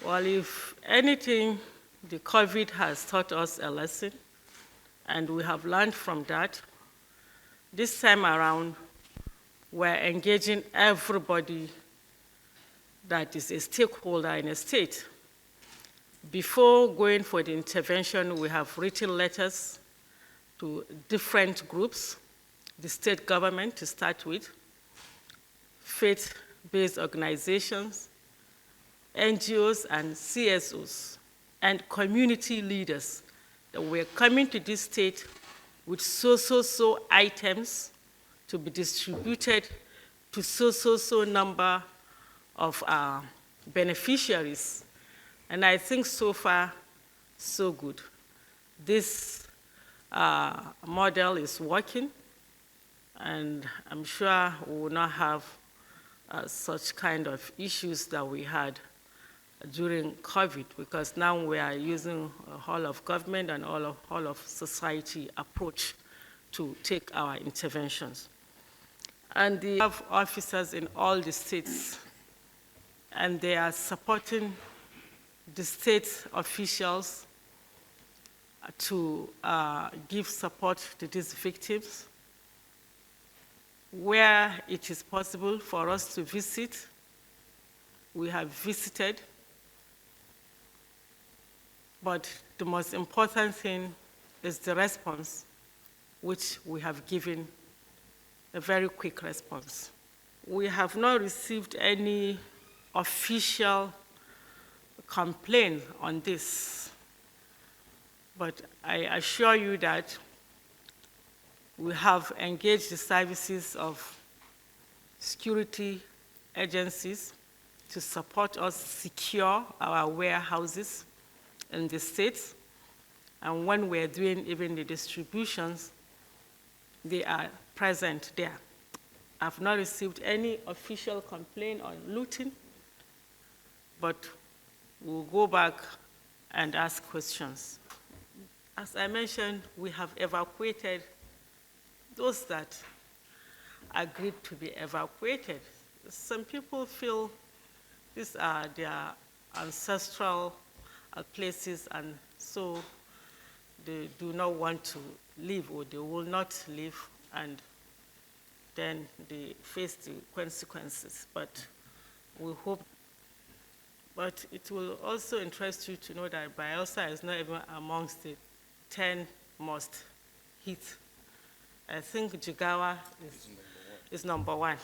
Well, if anything, the COVID has taught us a lesson, and we have learned from that. This time around, we're engaging everybody that is a stakeholder in a state. Before going for the intervention, we have written letters to different groups, the state government to start with, faith-based organizations, NGOs and CSOs, and community leaders that were coming to this state with so items to be distributed to so number of beneficiaries. And I think so far, so good. This model is working, and I'm sure we will not have such kind of issues that we had during COVID, because now we are using a whole of government and whole of society approach to take our interventions. And we have officers in all the states, and they are supporting the state officials to give support to these victims. Where it is possible for us to visit, we have visited. But the most important thing is the response, which we have given a very quick response. We have not received any official complaint on this, but I assure you that we have engaged the services of security agencies to support us secure our warehouses in the states, and when we're doing even the distributions, they are present there. I've not received any official complaint on looting, but we'll go back and ask questions. As I mentioned, we have evacuated those that agreed to be evacuated. Some people feel these are their ancestral places, and so they do not want to leave, or they will not leave, and then they face the consequences. But we hope. But it will also interest you to know that Bayelsa is not even amongst the 10 most hit. I think Jigawa is number one.